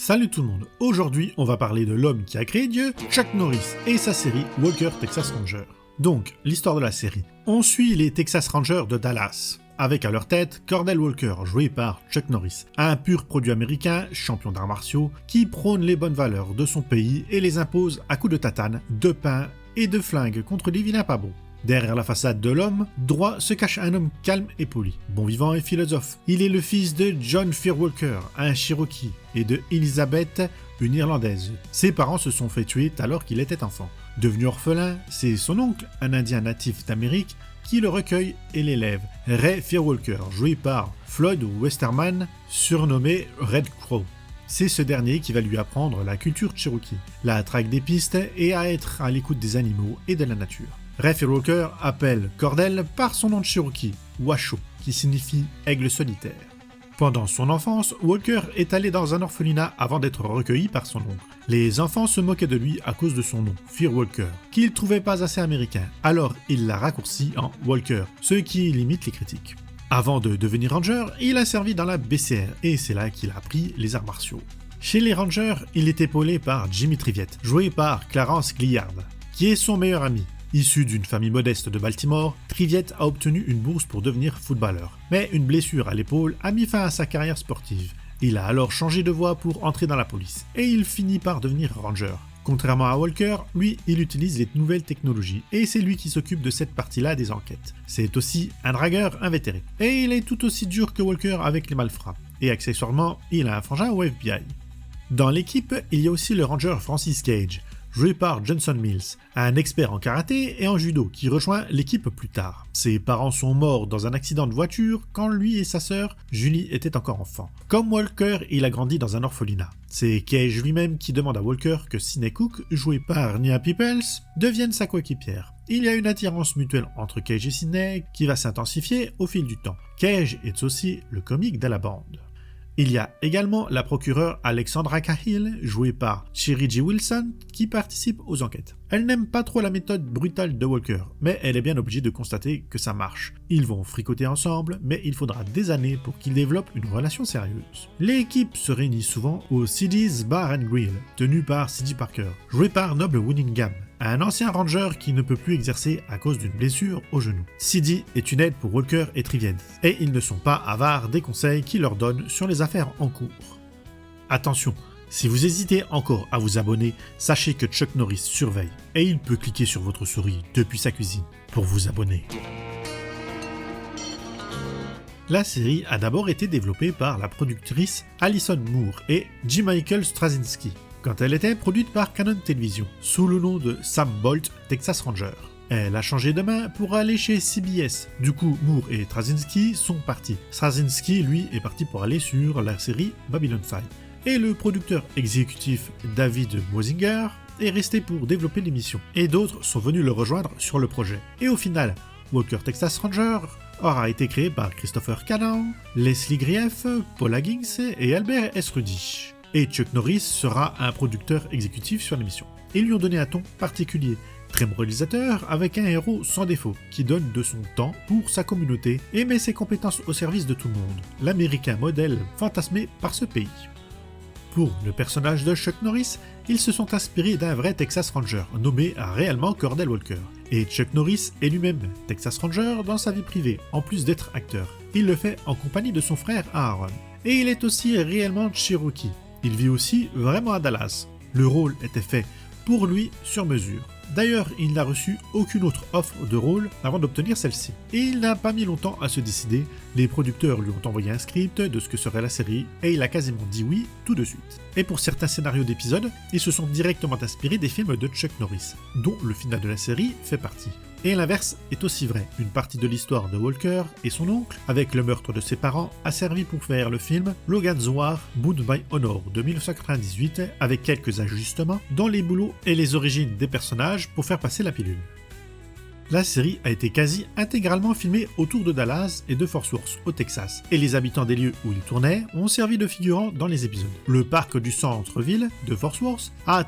Salut tout le monde, aujourd'hui on va parler de l'homme qui a créé Dieu, Chuck Norris et sa série Walker Texas Ranger. Donc, l'histoire de la série. On suit les Texas Rangers de Dallas, avec à leur tête Cordell Walker, joué par Chuck Norris, un pur produit américain, champion d'arts martiaux, qui prône les bonnes valeurs de son pays et les impose à coups de tatane, de pain et de flingue contre les vilains pas bons. Derrière la façade de l'homme droit se cache un homme calme et poli, bon vivant et philosophe. Il est le fils de John Fear Walker, un Cherokee, et de Elizabeth, une Irlandaise. Ses parents se sont fait tuer alors qu'il était enfant. Devenu orphelin, c'est son oncle, un Indien natif d'Amérique, qui le recueille et l'élève. Ray Fear Walker, joué par Floyd Westerman, surnommé Red Crow. C'est ce dernier qui va lui apprendre la culture Cherokee, la traque des pistes et à être à l'écoute des animaux et de la nature. Ray Fear Walker appelle Cordell par son nom de Cherokee, Washoe, qui signifie aigle solitaire. Pendant son enfance, Walker est allé dans un orphelinat avant d'être recueilli par son oncle. Les enfants se moquaient de lui à cause de son nom, Fear Walker, qu'il trouvait pas assez américain, alors il l'a raccourci en Walker, ce qui limite les critiques. Avant de devenir ranger, il a servi dans la BCR et c'est là qu'il a appris les arts martiaux. Chez les Rangers, il est épaulé par Jimmy Triviette, joué par Clarence Gilliard, qui est son meilleur ami. Issu d'une famille modeste de Baltimore, Triviette a obtenu une bourse pour devenir footballeur. Mais une blessure à l'épaule a mis fin à sa carrière sportive. Il a alors changé de voie pour entrer dans la police, et il finit par devenir ranger. Contrairement à Walker, lui, il utilise les nouvelles technologies, et c'est lui qui s'occupe de cette partie-là des enquêtes. C'est aussi un dragueur invétéré, et il est tout aussi dur que Walker avec les malfrats. Et accessoirement, il a un frangin au FBI. Dans l'équipe, il y a aussi le ranger Francis Cage, joué par Johnson Mills, un expert en karaté et en judo qui rejoint l'équipe plus tard. Ses parents sont morts dans un accident de voiture quand lui et sa sœur, Julie, étaient encore enfants. Comme Walker, il a grandi dans un orphelinat. C'est Cage lui-même qui demande à Walker que Sidney Cook, joué par Nia Peoples, devienne sa coéquipière. Il y a une attirance mutuelle entre Cage et Sidney qui va s'intensifier au fil du temps. Cage est aussi le comique de la bande. Il y a également la procureure Alexandra Cahill, jouée par Cherie G. Wilson, qui participe aux enquêtes. Elle n'aime pas trop la méthode brutale de Walker, mais elle est bien obligée de constater que ça marche. Ils vont fricoter ensemble, mais il faudra des années pour qu'ils développent une relation sérieuse. L'équipe se réunit souvent au Siddy's Bar and Grill, tenu par Sidney Parker, joué par Noble Winningham, un ancien ranger qui ne peut plus exercer à cause d'une blessure au genou. Sidney est une aide pour Walker et Triviette, et ils ne sont pas avares des conseils qu'il leur donne sur les affaires en cours. Attention, si vous hésitez encore à vous abonner, sachez que Chuck Norris surveille, et il peut cliquer sur votre souris depuis sa cuisine pour vous abonner. La série a d'abord été développée par la productrice Alison Moore et J. Michael Straczynski, quand elle était produite par Canon Television, sous le nom de Sam Bolt, Texas Ranger. Elle a changé de main pour aller chez CBS. Du coup, Moore et Straczynski sont partis. Straczynski, lui, est parti pour aller sur la série Babylon 5. Et le producteur exécutif David Moisinger est resté pour développer l'émission. Et d'autres sont venus le rejoindre sur le projet. Et au final, Walker Texas Ranger aura été créé par Christopher Cannon, Leslie Grief, Paul Higgins et Albert S. Rudy. Et Chuck Norris sera un producteur exécutif sur l'émission. Ils lui ont donné un ton particulier, très moralisateur, avec un héros sans défaut, qui donne de son temps pour sa communauté et met ses compétences au service de tout le monde, l'américain modèle fantasmé par ce pays. Pour le personnage de Chuck Norris, ils se sont inspirés d'un vrai Texas Ranger, nommé réellement Cordell Walker. Et Chuck Norris est lui-même Texas Ranger dans sa vie privée, en plus d'être acteur. Il le fait en compagnie de son frère Aaron. Et il est aussi réellement Cherokee. Il vit aussi vraiment à Dallas. Le rôle était fait pour lui sur mesure. D'ailleurs, il n'a reçu aucune autre offre de rôle avant d'obtenir celle-ci. Et il n'a pas mis longtemps à se décider, les producteurs lui ont envoyé un script de ce que serait la série et il a quasiment dit oui tout de suite. Et pour certains scénarios d'épisodes, ils se sont directement inspirés des films de Chuck Norris, dont le final de la série fait partie. Et l'inverse est aussi vrai, une partie de l'histoire de Walker et son oncle, avec le meurtre de ses parents, a servi pour faire le film Logan's War Bound by Honor de 1998, avec quelques ajustements dans les boulots et les origines des personnages pour faire passer la pilule. La série a été quasi intégralement filmée autour de Dallas et de Fort Worth, au Texas, et les habitants des lieux où ils tournaient ont servi de figurants dans les épisodes. Le parc du centre-ville de Fort Worth a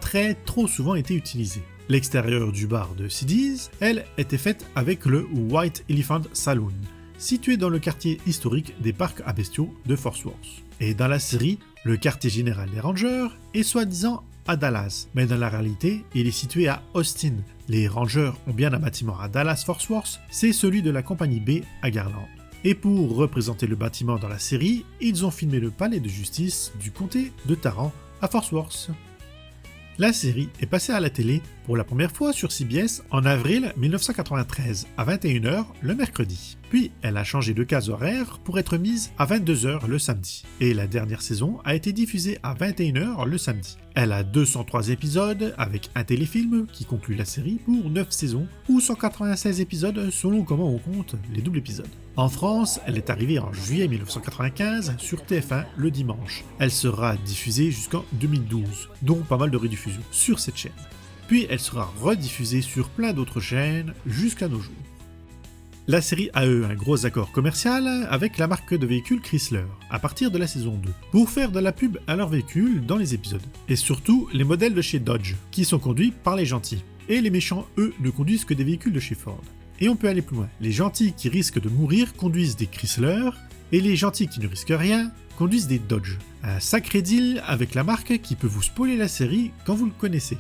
trop souvent été utilisé. L'extérieur du bar de Siddy's, elle, était faite avec le White Elephant Saloon, situé dans le quartier historique des parcs à bestiaux de Fort Worth. Et dans la série, Le quartier général des Rangers est soi-disant à Dallas, mais dans la réalité, il est situé à Austin. Les Rangers ont bien un bâtiment à Dallas Fort Worth, c'est celui de la compagnie B à Garland. Et pour représenter le bâtiment dans la série, ils ont filmé le palais de justice du comté de Tarrant à Fort Worth. La série est passée à la télé pour la première fois sur CBS en avril 1993 à 21h le mercredi. Puis elle a changé de case horaire pour être mise à 22h le samedi. Et la dernière saison a été diffusée à 21h le samedi. Elle a 203 épisodes avec un téléfilm qui conclut la série pour 9 saisons ou 196 épisodes selon comment on compte les doubles épisodes. En France, elle est arrivée en juillet 1995 sur TF1 le dimanche. Elle sera diffusée jusqu'en 2012, dont pas mal de rediffusions sur cette chaîne. Puis elle sera rediffusée sur plein d'autres chaînes jusqu'à nos jours. La série a eu un gros accord commercial avec la marque de véhicules Chrysler à partir de la saison 2 pour faire de la pub à leurs véhicules dans les épisodes. Et surtout les modèles de chez Dodge qui sont conduits par les gentils. Et les méchants, eux, ne conduisent que des véhicules de chez Ford. Et on peut aller plus loin. Les gentils qui risquent de mourir conduisent des Chrysler et les gentils qui ne risquent rien conduisent des Dodge. Un sacré deal avec la marque qui peut vous spoiler la série quand vous le connaissez.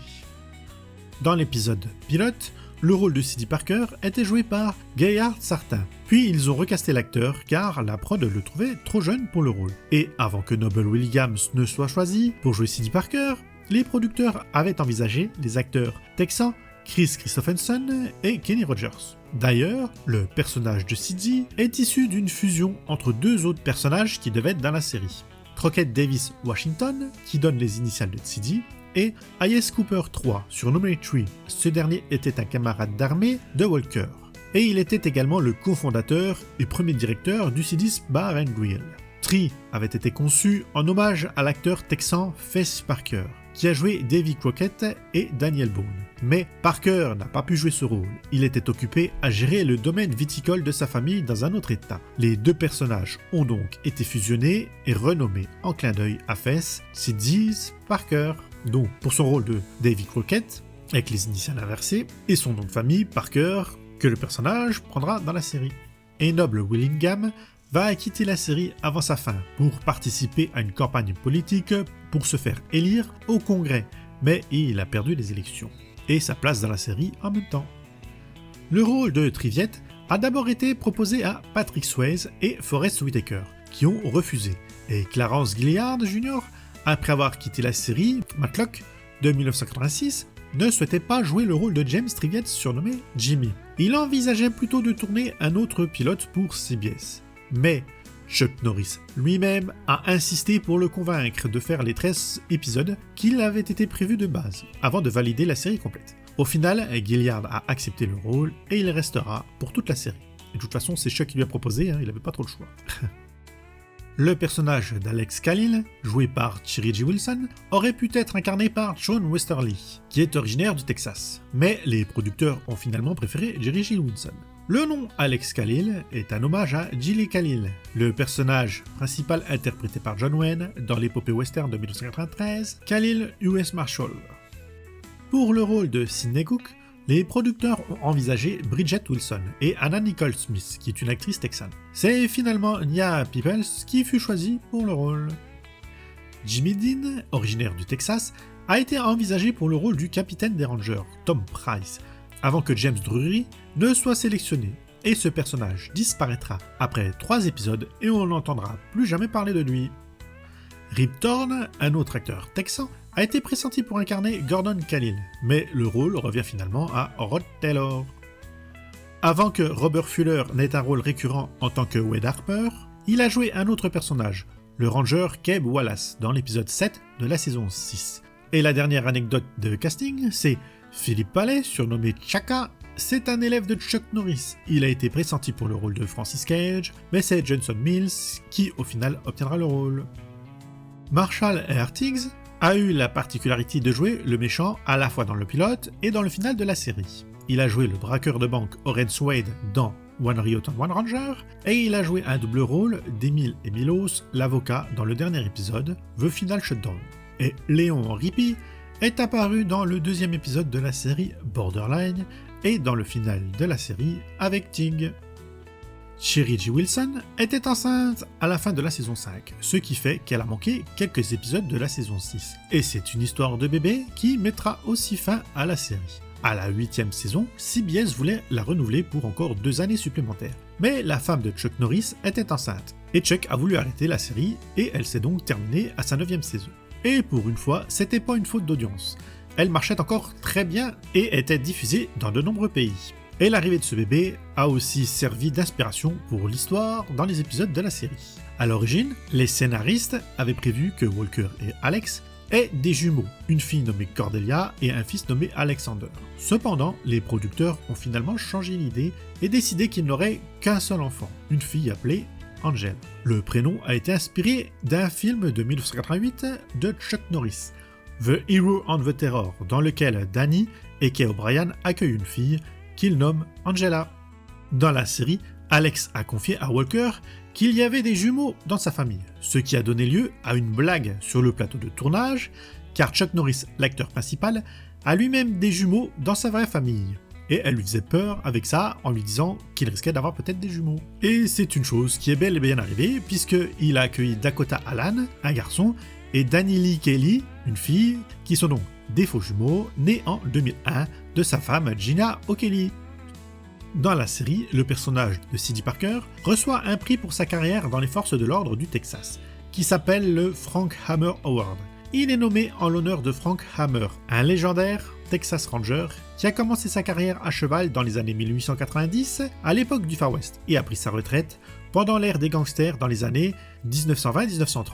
Dans l'épisode pilote, le rôle de C.D. Parker était joué par Gaillard Sartain. Puis ils ont recasté l'acteur car la prod le trouvait trop jeune pour le rôle. Et avant que Noble Williams ne soit choisi pour jouer C.D. Parker, les producteurs avaient envisagé les acteurs texans Chris Christopherson et Kenny Rogers. D'ailleurs, le personnage de C.D. est issu d'une fusion entre deux autres personnages qui devaient être dans la série. Crockett Davis Washington, qui donne les initiales de C.D., et Hayes Cooper III, surnommé Tree. Ce dernier était un camarade d'armée de Walker. Et il était également le cofondateur et premier directeur du C.D.'s Bar and Grill. Tree avait été conçu en hommage à l'acteur texan Fess Parker, qui a joué Davy Crockett et Daniel Boone. Mais Parker n'a pas pu jouer ce rôle. Il était occupé à gérer le domaine viticole de sa famille dans un autre état. Les deux personnages ont donc été fusionnés et renommés en clin d'œil à Fess, C.D.'s Parker. Donc, pour son rôle de Davy Crockett, avec les initiales inversées, et son nom de famille, Parker, que le personnage prendra dans la série. Et Noble Willingham va quitter la série avant sa fin pour participer à une campagne politique pour se faire élire au Congrès, mais il a perdu les élections, et sa place dans la série en même temps. Le rôle de Triviette a d'abord été proposé à Patrick Swayze et Forest Whitaker, qui ont refusé, et Clarence Gilliard Jr., après avoir quitté la série Matlock de 1986, ne souhaitait pas jouer le rôle de James Triviette surnommé Jimmy. Il envisageait plutôt de tourner un autre pilote pour CBS. Mais Chuck Norris lui-même a insisté pour le convaincre de faire les 13 épisodes qu'il avait été prévus de base, avant de valider la série complète. Au final, Gilliard a accepté le rôle et il restera pour toute la série. Et de toute façon, c'est Chuck qui lui a proposé, il n'avait pas trop le choix. Le personnage d'Alex Khalil, joué par Thierry G. Wilson, aurait pu être incarné par Sean Westerly, qui est originaire du Texas. Mais les producteurs ont finalement préféré Jerry G. Wilson. Le nom Alex Khalil est un hommage à Gilly Khalil, le personnage principal interprété par John Wayne dans l'épopée western de 1993, Khalil U.S. Marshal. Pour le rôle de Sidney Cook, les producteurs ont envisagé Bridget Wilson et Anna Nicole Smith, qui est une actrice texane. C'est finalement Nia Peoples qui fut choisie pour le rôle. Jimmy Dean, originaire du Texas, a été envisagé pour le rôle du capitaine des Rangers, Tom Price, avant que James Drury ne soit sélectionné, et ce personnage disparaîtra après 3 épisodes et on n'entendra plus jamais parler de lui. Rip Torn, un autre acteur texan, a été pressenti pour incarner Gordon Khalil, mais le rôle revient finalement à Rod Taylor. Avant que Robert Fuller n'ait un rôle récurrent en tant que Wade Harper, il a joué un autre personnage, le ranger Keb Wallace, dans l'épisode 7 de la saison 6. Et la dernière anecdote de casting, c'est Philippe Palais, surnommé Chaka, c'est un élève de Chuck Norris. Il a été pressenti pour le rôle de Francis Cage, mais c'est Johnson Mills qui au final obtiendra le rôle. Marshall Hertigs a eu la particularité de jouer le méchant à la fois dans le pilote et dans le final de la série. Il a joué le braqueur de banque Oren Wade dans One Riot and One Ranger, et il a joué un double rôle d'Emile et Milos, l'avocat, dans le dernier épisode, The Final Shutdown. Et Léon Rippey est apparu dans le 2e épisode de la série Borderline et dans le final de la série avec Tig. Sherry G. Wilson était enceinte à la fin de la saison 5, ce qui fait qu'elle a manqué quelques épisodes de la saison 6. Et c'est une histoire de bébé qui mettra aussi fin à la série. À la 8e saison, CBS voulait la renouveler pour encore 2 années supplémentaires. Mais la femme de Chuck Norris était enceinte, et Chuck a voulu arrêter la série, et elle s'est donc terminée à sa 9e saison. Et pour une fois, c'était pas une faute d'audience. Elle marchait encore très bien et était diffusée dans de nombreux pays. Et l'arrivée de ce bébé a aussi servi d'inspiration pour l'histoire dans les épisodes de la série. À l'origine, les scénaristes avaient prévu que Walker et Alex aient des jumeaux, une fille nommée Cordelia et un fils nommé Alexander. Cependant, les producteurs ont finalement changé l'idée et décidé qu'ils n'auraient qu'un seul enfant, une fille appelée Angel. Le prénom a été inspiré d'un film de 1988 de Chuck Norris, The Hero and the Terror, dans lequel Danny et Kay O'Brien accueillent une fille qu'il nomme Angela. Dans la série, Alex a confié à Walker qu'il y avait des jumeaux dans sa famille, ce qui a donné lieu à une blague sur le plateau de tournage, car Chuck Norris, l'acteur principal, a lui-même des jumeaux dans sa vraie famille. Et elle lui faisait peur avec ça en lui disant qu'il risquait d'avoir peut-être des jumeaux. Et c'est une chose qui est bel et bien arrivée, puisqu'il a accueilli Dakota Allan, un garçon, et Danny Lee Kelly, une fille, qui sont donc des faux jumeaux nés en 2001 de sa femme Gina O'Kelly. Dans la série, le personnage de C.D. Parker reçoit un prix pour sa carrière dans les forces de l'ordre du Texas, qui s'appelle le Frank Hammer Award. Il est nommé en l'honneur de Frank Hammer, un légendaire Texas Ranger qui a commencé sa carrière à cheval dans les années 1890, à l'époque du Far West, et a pris sa retraite pendant l'ère des gangsters dans les années 1920-1930.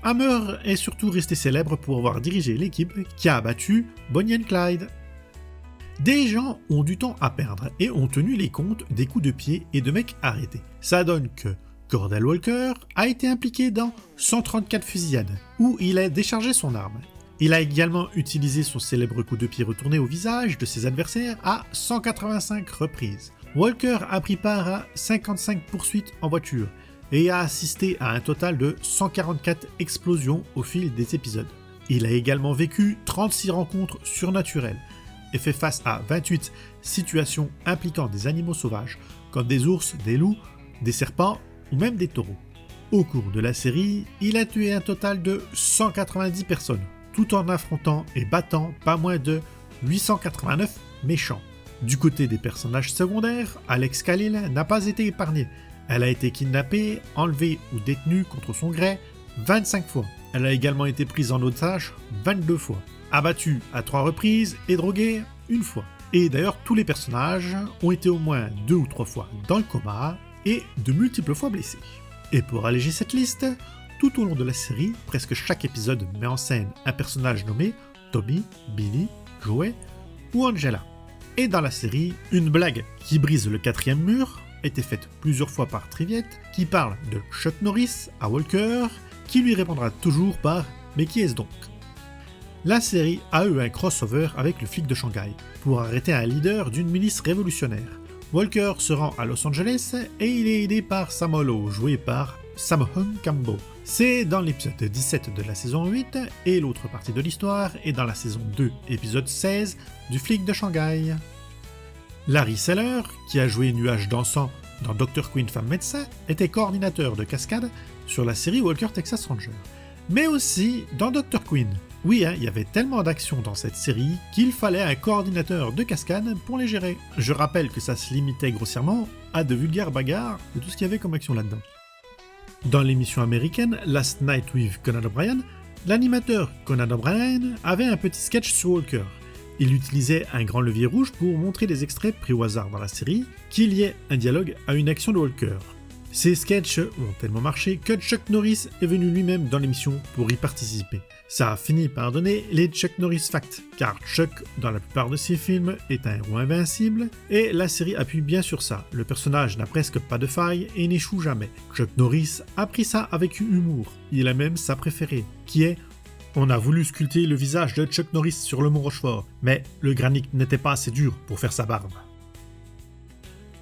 Hammer est surtout resté célèbre pour avoir dirigé l'équipe qui a abattu Bonnie and Clyde. Des gens ont du temps à perdre et ont tenu les comptes des coups de pied et de mecs arrêtés. Ça donne que Cordell Walker a été impliqué dans 134 fusillades, où il a déchargé son arme. Il a également utilisé son célèbre coup de pied retourné au visage de ses adversaires à 185 reprises. Walker a pris part à 55 poursuites en voiture et a assisté à un total de 144 explosions au fil des épisodes. Il a également vécu 36 rencontres surnaturelles et fait face à 28 situations impliquant des animaux sauvages, comme des ours, des loups, des serpents ou même des taureaux. Au cours de la série, il a tué un total de 190 personnes, tout en affrontant et battant pas moins de 889 méchants. Du côté des personnages secondaires, Alex Khalil n'a pas été épargnée. Elle a été kidnappée, enlevée ou détenue contre son gré 25 fois. Elle a également été prise en otage 22 fois, abattue à 3 reprises et droguée une fois. Et d'ailleurs, tous les personnages ont été au moins 2 ou 3 fois dans le coma et de multiples fois blessés. Et pour alléger cette liste, tout au long de la série, presque chaque épisode met en scène un personnage nommé Toby, Billy, Joey ou Angela. Et dans la série, une blague qui brise le 4e mur a été faite plusieurs fois par Triviette, qui parle de Chuck Norris à Walker, qui lui répondra toujours par « Mais qui est-ce donc ?» La série a eu un crossover avec le flic de Shanghai, pour arrêter un leader d'une milice révolutionnaire. Walker se rend à Los Angeles et il est aidé par Sam Hollow, joué par Sammo Cambo. C'est dans l'épisode 17 de la saison 8, et l'autre partie de l'histoire est dans la saison 2, épisode 16, du flic de Shanghai. Larry Seller, qui a joué Nuage dansant dans Dr. Quinn Femme Médecin, était coordinateur de cascade sur la série Walker Texas Ranger. Mais aussi dans Dr. Quinn. Oui, il y avait tellement d'actions dans cette série qu'il fallait un coordinateur de cascade pour les gérer. Je rappelle que ça se limitait grossièrement à de vulgaires bagarres et tout ce qu'il y avait comme action là-dedans. Dans l'émission américaine Last Night with Conan O'Brien, l'animateur Conan O'Brien avait un petit sketch sur Walker. Il utilisait un grand levier rouge pour montrer des extraits pris au hasard dans la série, qu'il y ait un dialogue à une action de Walker. Ces sketchs ont tellement marché que Chuck Norris est venu lui-même dans l'émission pour y participer. Ça a fini par donner les Chuck Norris Facts, car Chuck, dans la plupart de ses films, est un héros invincible, et la série appuie bien sur ça. Le personnage n'a presque pas de faille et n'échoue jamais. Chuck Norris a pris ça avec humour. Il a même sa préférée, qui est « On a voulu sculpter le visage de Chuck Norris sur le mont Rochefort, mais le granit n'était pas assez dur pour faire sa barbe. »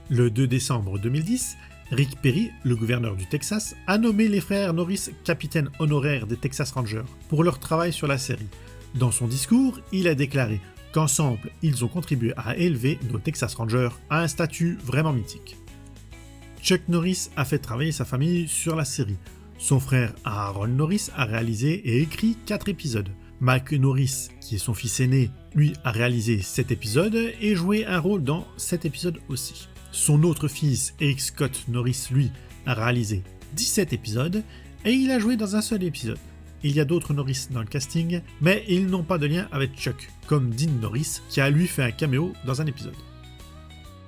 Le 2 décembre 2010, Rick Perry, le gouverneur du Texas, a nommé les frères Norris capitaines honoraires des Texas Rangers pour leur travail sur la série. Dans son discours, il a déclaré qu'ensemble, ils ont contribué à élever nos Texas Rangers à un statut vraiment mythique. Chuck Norris a fait travailler sa famille sur la série. Son frère Aaron Norris a réalisé et écrit 4 épisodes. Mike Norris, qui est son fils aîné, lui a réalisé 7 épisodes et joué un rôle dans 7 épisodes aussi. Son autre fils, Eric Scott Norris, lui, a réalisé 17 épisodes et il a joué dans un seul épisode. Il y a d'autres Norris dans le casting, mais ils n'ont pas de lien avec Chuck, comme Dean Norris, qui a lui fait un caméo dans un épisode.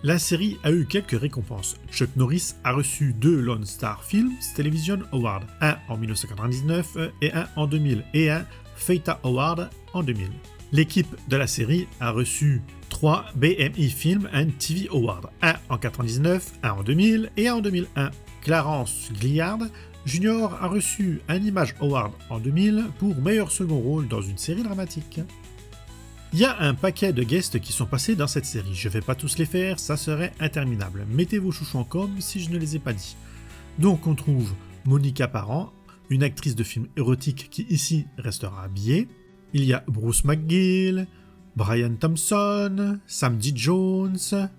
La série a eu quelques récompenses. Chuck Norris a reçu 2 Lone Star Films Television Awards, un en 1999 et un en 2000, et un FETA Award en 2000. L'équipe de la série a reçu 3 BMI Film and TV Awards, un en 1999, un en 2000 et un en 2001. Clarence Gilliard Jr. a reçu un Image Award en 2000 pour meilleur second rôle dans une série dramatique. Il y a un paquet de guests qui sont passés dans cette série, je vais pas tous les faire, ça serait interminable. Mettez vos chouchous en com si je ne les ai pas dit. Donc on trouve Monica Parent, une actrice de film érotique qui ici restera habillée. Il y a Bruce McGill, Brian Thompson, Sam D. Jones,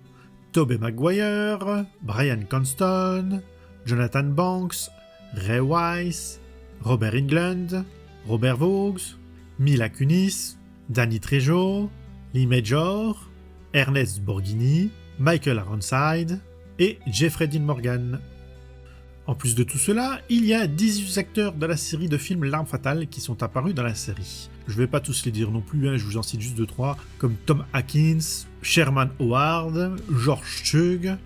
Tobey Maguire, Bryan Cranston, Jonathan Banks, Ray Wise, Robert Englund, Robert Vaughn, Mila Kunis, Danny Trejo, Lee Major, Ernest Borghini, Michael Ironside et Jeffrey Dean Morgan. En plus de tout cela, il y a 18 acteurs de la série de films L'Arme Fatale qui sont apparus dans la série. Je vais pas tous les dire non plus, je vous en cite juste 2-3, comme Tom Atkins, Sherman Howard, George Chug.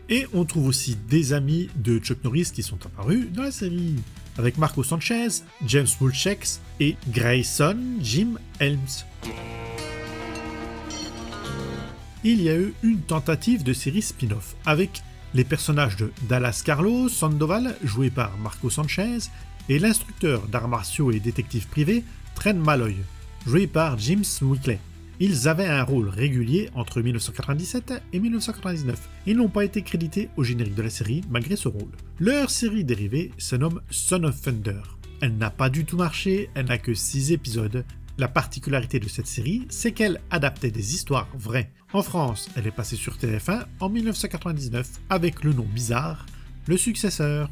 Et on trouve aussi des amis de Chuck Norris qui sont apparus dans la série, avec Marco Sanchez, James Woolchecks et Grayson Jim Helms. Il y a eu une tentative de série spin-off, avec les personnages de Dallas Carlos Sandoval, joué par Marco Sanchez, et l'instructeur d'arts martiaux et détective privé Trent Malloy, joué par James Wickley. Ils avaient un rôle régulier entre 1997 et 1999. Ils n'ont pas été crédités au générique de la série malgré ce rôle. Leur série dérivée se nomme Son of Thunder. Elle n'a pas du tout marché, elle n'a que 6 épisodes. La particularité de cette série, c'est qu'elle adaptait des histoires vraies. En France, elle est passée sur TF1 en 1999 avec le nom bizarre, Le Successeur.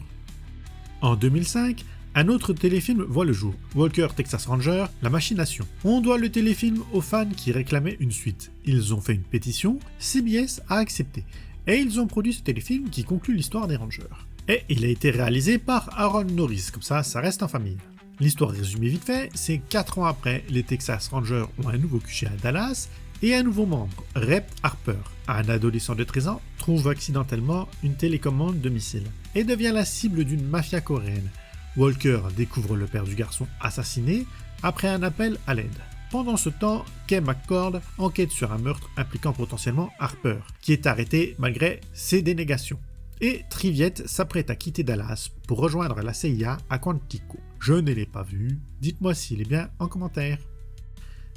En 2005, un autre téléfilm voit le jour, Walker Texas Ranger, La Machination. On doit le téléfilm aux fans qui réclamaient une suite. Ils ont fait une pétition, CBS a accepté, et ils ont produit ce téléfilm qui conclut l'histoire des Rangers. Et il a été réalisé par Aaron Norris, comme ça reste en famille. L'histoire résumée vite fait, c'est 4 ans après, les Texas Rangers ont un nouveau QG à Dallas, et un nouveau membre, Rep Harper, un adolescent de 13 ans, trouve accidentellement une télécommande de missile, et devient la cible d'une mafia coréenne. Walker découvre le père du garçon assassiné après un appel à l'aide. Pendant ce temps, Kay McCord enquête sur un meurtre impliquant potentiellement Harper, qui est arrêté malgré ses dénégations. Et Triviette s'apprête à quitter Dallas pour rejoindre la CIA à Quantico. Je ne l'ai pas vu, dites-moi s'il est bien en commentaire.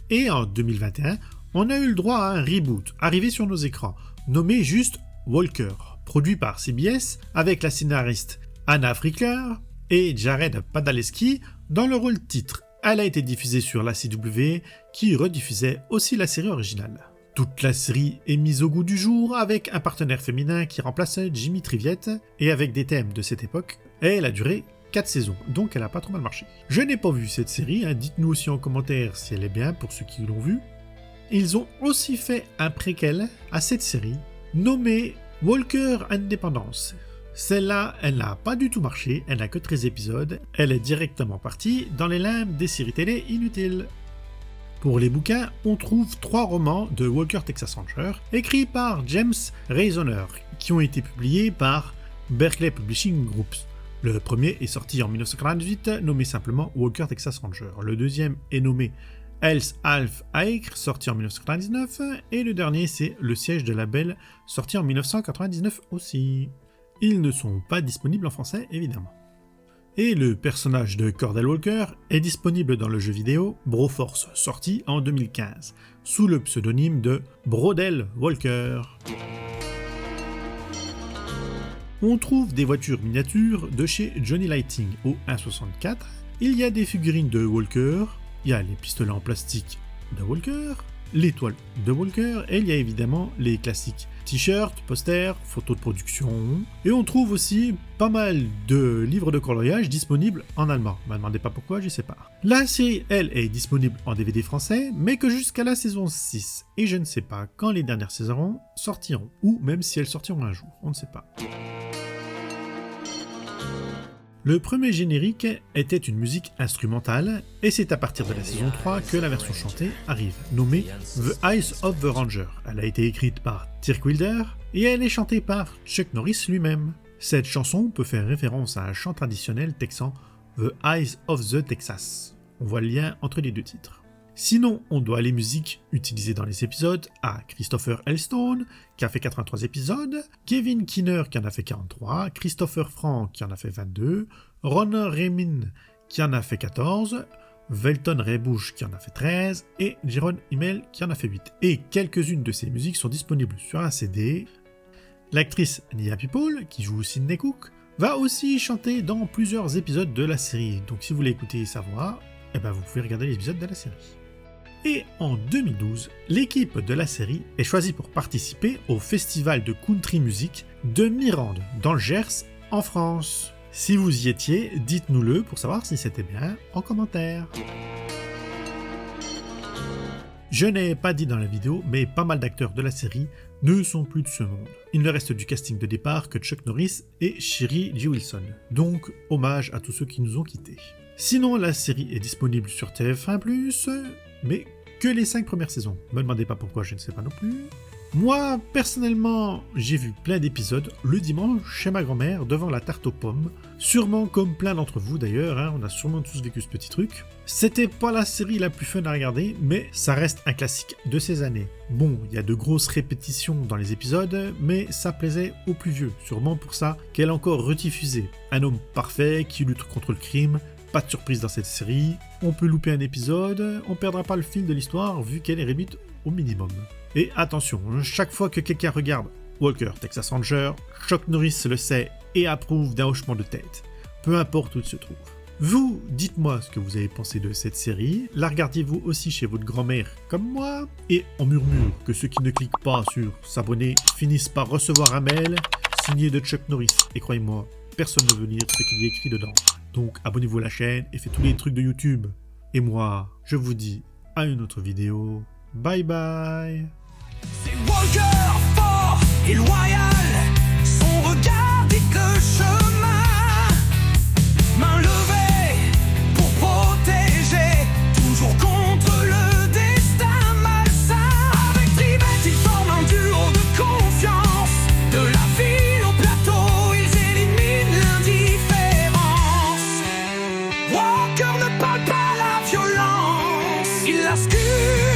Et en 2021, on a eu le droit à un reboot arrivé sur nos écrans, nommé juste Walker, produit par CBS avec la scénariste Anna Frickler et Jared Padalecki dans le rôle titre. Elle a été diffusée sur la CW qui rediffusait aussi la série originale. Toute la série est mise au goût du jour avec un partenaire féminin qui remplace Jimmy Triviette et avec des thèmes de cette époque, et elle a duré 4 saisons, donc elle a pas trop mal marché. Je n'ai pas vu cette série, dites-nous aussi en commentaire si elle est bien pour ceux qui l'ont vue. Ils ont aussi fait un préquel à cette série nommé Walker Independence. Celle-là, elle n'a pas du tout marché, elle n'a que 13 épisodes, elle est directement partie dans les limbes des séries télé inutiles. Pour les bouquins, on trouve 3 romans de Walker Texas Ranger, écrits par James Reisoner, qui ont été publiés par Berkeley Publishing Groups. Le premier est sorti en 1998, nommé simplement Walker Texas Ranger. Le deuxième est nommé Else Half Acre, sorti en 1999, et le dernier c'est Le Siège de la Belle, sorti en 1999 aussi. Ils ne sont pas disponibles en français, évidemment. Et le personnage de Cordell Walker est disponible dans le jeu vidéo Broforce, sorti en 2015, sous le pseudonyme de Brodell Walker. On trouve des voitures miniatures de chez Johnny Lighting au 1.64, il y a des figurines de Walker, il y a les pistolets en plastique de Walker, l'étoile de Walker, et il y a évidemment les classiques t-shirts, posters, photos de production, et on trouve aussi pas mal de livres de coloriage disponibles en allemand. Ne me demandez pas pourquoi, je sais pas. La série, elle, est disponible en DVD français, mais que jusqu'à la saison 6, et je ne sais pas quand les dernières saisons sortiront, ou même si elles sortiront un jour, on ne sait pas. Le premier générique était une musique instrumentale, et c'est à partir de la saison 3 que la version chantée arrive, nommée The Eyes of the Ranger. Elle a été écrite par Dirk Wilder, et elle est chantée par Chuck Norris lui-même. Cette chanson peut faire référence à un chant traditionnel texan, The Eyes of the Texas. On voit le lien entre les deux titres. Sinon, on doit les musiques utilisées dans les épisodes à Christopher Eccleston, qui a fait 83 épisodes, Kevin Keener, qui en a fait 43, Christopher Frank, qui en a fait 22, Ron Remin, qui en a fait 14, Velton Rebush, qui en a fait 13, et Jeroen Himmel, qui en a fait 8. Et quelques-unes de ces musiques sont disponibles sur un CD. L'actrice Nia People, qui joue Sidney Cook, va aussi chanter dans plusieurs épisodes de la série. Donc si vous voulez écouter sa voix, vous pouvez regarder les épisodes de la série. Et en 2012, l'équipe de la série est choisie pour participer au festival de country music de Mirande, dans le Gers, en France. Si vous y étiez, dites-nous-le pour savoir si c'était bien en commentaire. Je n'ai pas dit dans la vidéo, mais pas mal d'acteurs de la série ne sont plus de ce monde. Il ne reste du casting de départ que Chuck Norris et Sherry J. Wilson. Donc, hommage à tous ceux qui nous ont quittés. Sinon, la série est disponible sur TF1+, mais que les 5 premières saisons. Ne me demandez pas pourquoi, je ne sais pas non plus. Moi, personnellement, j'ai vu plein d'épisodes le dimanche chez ma grand-mère devant la tarte aux pommes. Sûrement comme plein d'entre vous d'ailleurs, on a sûrement tous vécu ce petit truc. C'était pas la série la plus fun à regarder, mais ça reste un classique de ces années. Bon, il y a de grosses répétitions dans les épisodes, mais ça plaisait aux plus vieux. Sûrement pour ça qu'elle est encore rediffusée. Un homme parfait qui lutte contre le crime. Pas de surprise dans cette série, on peut louper un épisode, on perdra pas le fil de l'histoire vu qu'elle est réduite au minimum. Et attention, chaque fois que quelqu'un regarde Walker Texas Ranger, Chuck Norris le sait et approuve d'un hochement de tête, peu importe où il se trouve. Vous, dites-moi ce que vous avez pensé de cette série, la regardiez-vous aussi chez votre grand-mère comme moi? Et on murmure que ceux qui ne cliquent pas sur s'abonner finissent par recevoir un mail signé de Chuck Norris, et croyez-moi, personne ne veut lire ce qu'il y a écrit dedans. Donc abonnez-vous à la chaîne et faites tous les trucs de YouTube. Et moi, je vous dis à une autre vidéo. Bye bye. C'est Walker fort et loyal. Son regard dit le chemin. Main levée pour protéger. Toujours contre le destin malsain. Avec Trivette, ils forment un duo de confiance. De la ville au plateau, ils éliminent l'indifférence. Walker ne parle pas la violence, il la scure.